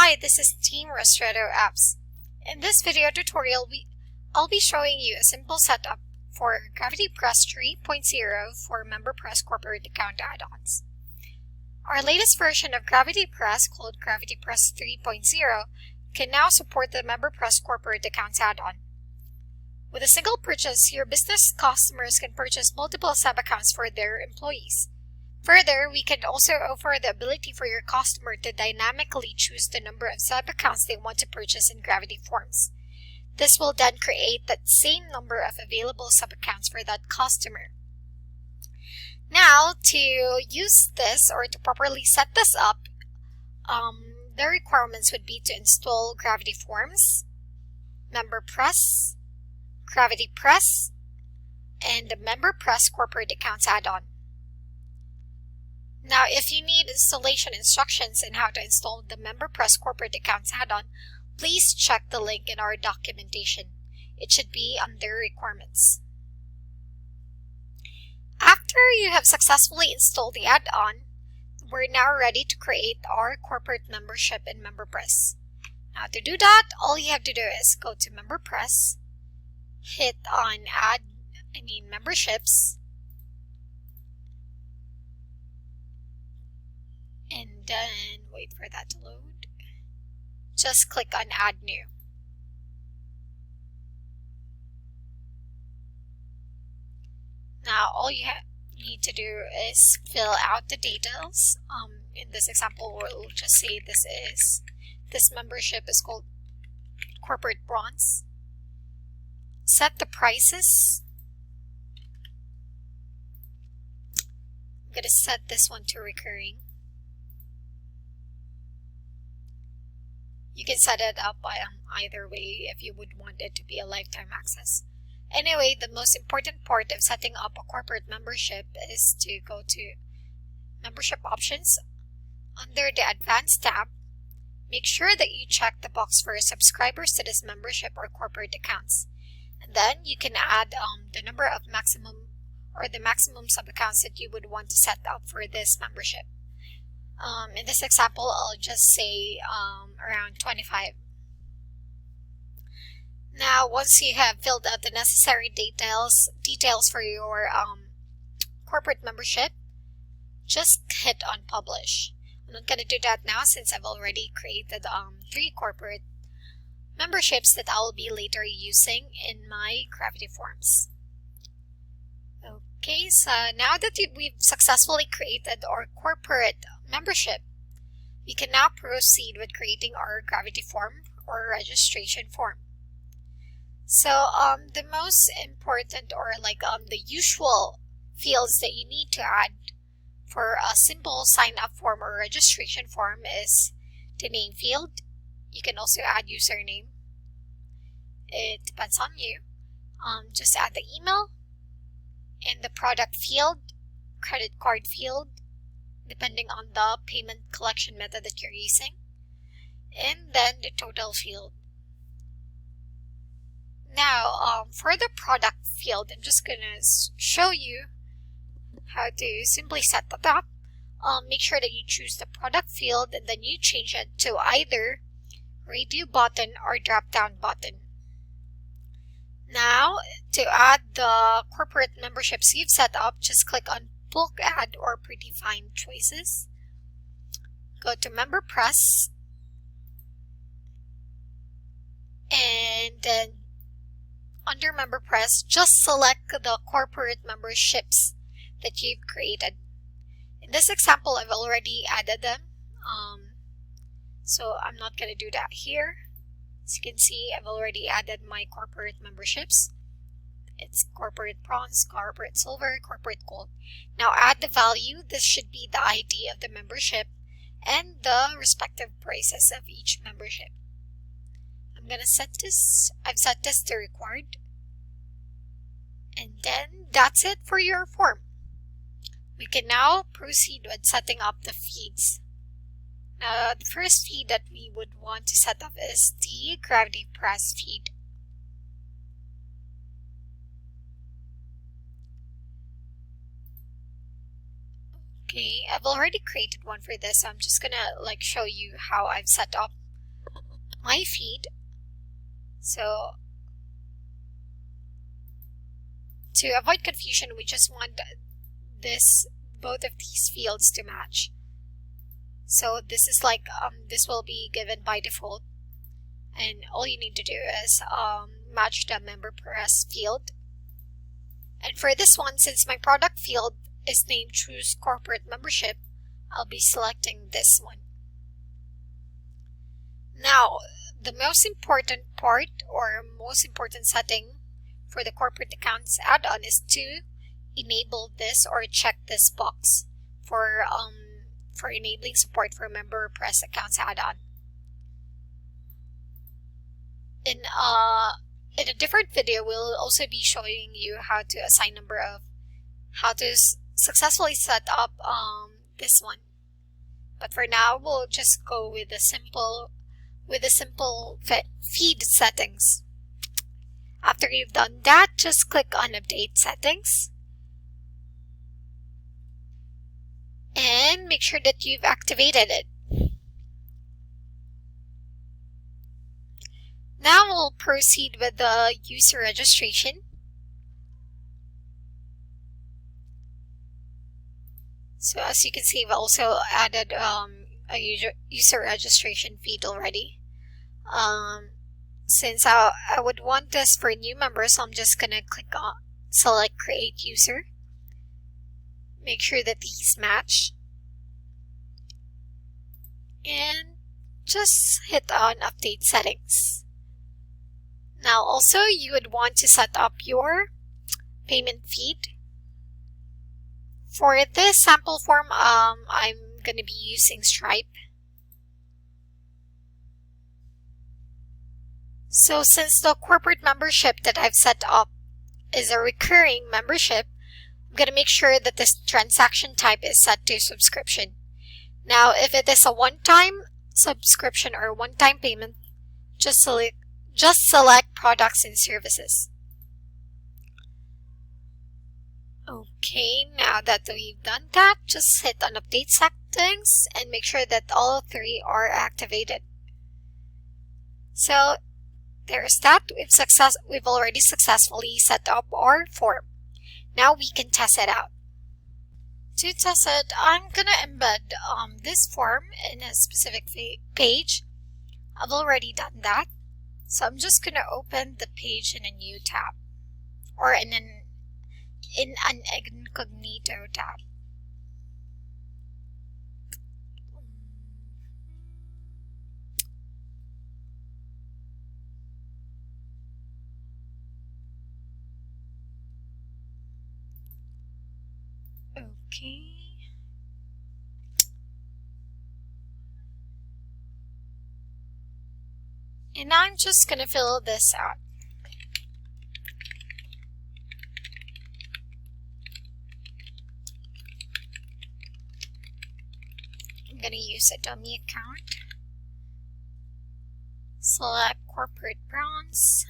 Hi, this is Team Ristretto Apps. In this video tutorial, I'll be showing you a simple setup for MemberPress 3.0 for MemberPress Corporate Account add-ons. Our latest version of MemberPress, called MemberPress 3.0, can now support the MemberPress Corporate Accounts add-on. With a single purchase, your business customers can purchase multiple sub-accounts for their employees. Further, we can also offer the ability for your customer to dynamically choose the number of sub-accounts they want to purchase in Gravity Forms. This will then create that same number of available sub-accounts for that customer. Now, to use this or to properly set this up, the requirements would be to install Gravity Forms, MemberPress, GravityPress, and the MemberPress Corporate Accounts add-on. Now, if you need installation instructions on how to install the MemberPress Corporate Accounts add-on, please check the link in our documentation. It should be under Requirements. After you have successfully installed the add-on, we're now ready to create our corporate membership in MemberPress. Now, to do that, all you have to do is go to MemberPress, hit on Memberships, and then wait for that to load. Just click on Add New. Now, all you need to do is fill out the details. In this example, we'll just say this membership is called Corporate Bronze. Set the prices. I'm going to set this one to recurring. You can set it up by either way if you would want it to be a lifetime access. Anyway, the most important part of setting up a corporate membership is to go to Membership Options. Under the Advanced tab, make sure that you check the box for subscribers to this membership or corporate accounts. And then you can add the number of maximum sub-accounts that you would want to set up for this membership. In this example, I'll just say around 25. Now, once you have filled out the necessary details for your corporate membership, just hit on Publish. I'm not going to do that now since I've already created 3 corporate memberships that I'll be later using in my Gravity Forms. Okay, so now that we've successfully created our corporate membership, we can now proceed with creating our Gravity Form or registration form. So the most important or the usual fields that you need to add for a simple sign-up form or registration form is the name field. You can also add username. It depends on you. Just add the email and the product field, credit card field, depending on the payment collection method that you're using, and then the total field. Now, for the product field, I'm just going to show you how to simply set that up. Make sure that you choose the product field and then you change it to either radio button or drop-down button. Now, to add the corporate memberships you've set up, just click on Bulk Add or Predefined Choices. Go to MemberPress, and then under MemberPress, just select the corporate memberships that you've created. In this example, I've already added them, so I'm not going to do that here. As you can see, I've already added my corporate memberships. It's Corporate Bronze, Corporate Silver, Corporate Gold. Now add the value. This should be the ID of the membership and the respective prices of each membership. I'm going to set this. I've set this to required. And then that's it for your form. We can now proceed with setting up the feeds. Now, the first feed that we would want to set up is the GravityPress feed. Okay, I've already created one for this. So I'm just gonna show you how I've set up my feed. So to avoid confusion, we just want both of these fields to match. So this is like this will be given by default, and all you need to do is match the MemberPress field. And for this one, since my product field is named Choose Corporate Membership, I'll be selecting this one. Now, the most important part or most important setting for the corporate accounts add-on is to enable this or check this box for enabling support for MemberPress accounts add-on. In a different video, we'll also be showing you how to assign how to successfully set up this one. But for now, we'll just go with the simple feed settings. After you've done that, just click on Update Settings. And make sure that you've activated it. Now we'll proceed with the user registration. So as you can see, I've also added a user registration feed already. Since I would want this for new members, I'm just gonna select Create User. Make sure that these match. And just hit on Update Settings. Now also, you would want to set up your payment feed. For this sample form, I'm going to be using Stripe. So since the corporate membership that I've set up is a recurring membership, I'm going to make sure that this transaction type is set to subscription. Now, if it is a one-time subscription or one-time payment, just select Products and Services. Okay, now that we've done that, just hit on Update Settings and make sure that all three are activated. So there's that. We've already successfully set up our form. Now we can test it out. To test it, I'm gonna embed this form in a specific page. I've already done that. So I'm just gonna open the page in a new tab or in an incognito tab. Okay. And I'm just gonna fill this out. I'm gonna use a dummy account. Select Corporate Bronze.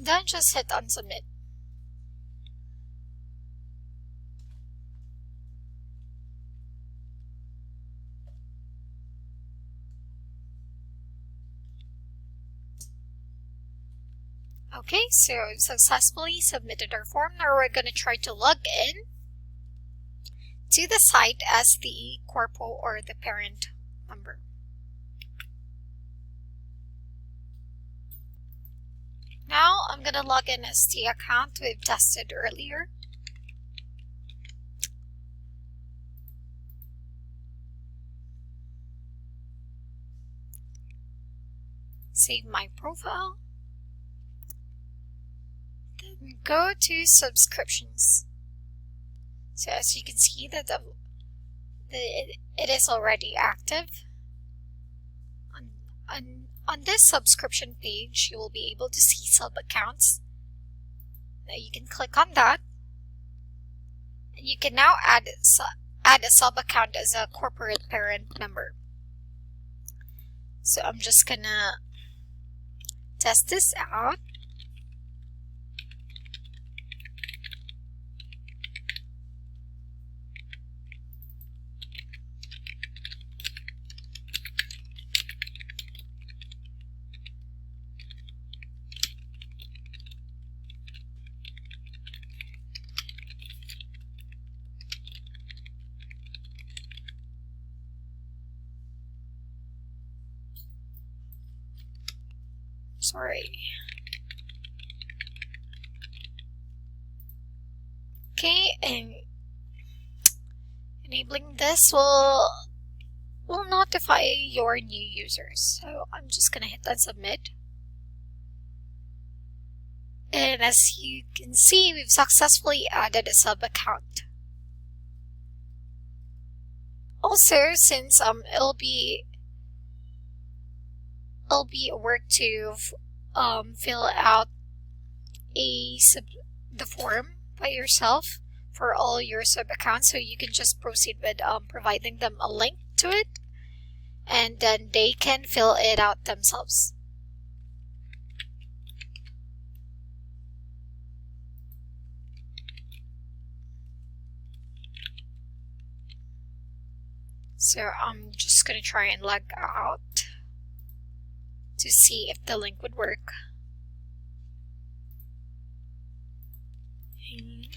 Then just hit on Submit. Okay, so we've successfully submitted our form. Now we're going to try to log in to the site as the corpo or the parent member. Now I'm going to log in as the account we've tested earlier. Save my profile. Then go to subscriptions. So as you can see that it is already active. On this subscription page, you will be able to see sub-accounts. Now you can click on that. And you can now add a sub-account as a corporate parent member. So I'm just gonna test this out. Sorry. Okay, and enabling this will notify your new users. So I'm just gonna hit on submit. And as you can see, we've successfully added a sub account. Also, since it'll be a work to fill out the form by yourself for all your sub accounts, so you can just proceed with providing them a link to it, and then they can fill it out themselves. So I'm just gonna try and log out to see if the link would work. And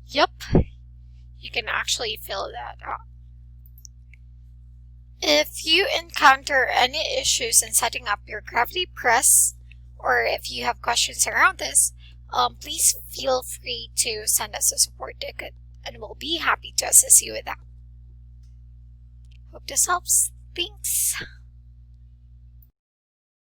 yep, you can actually fill that out. If you encounter any issues in setting up your MemberPress, or if you have questions around this, please feel free to send us a support ticket, and we'll be happy to assist you with that. Hope this helps. Thanks.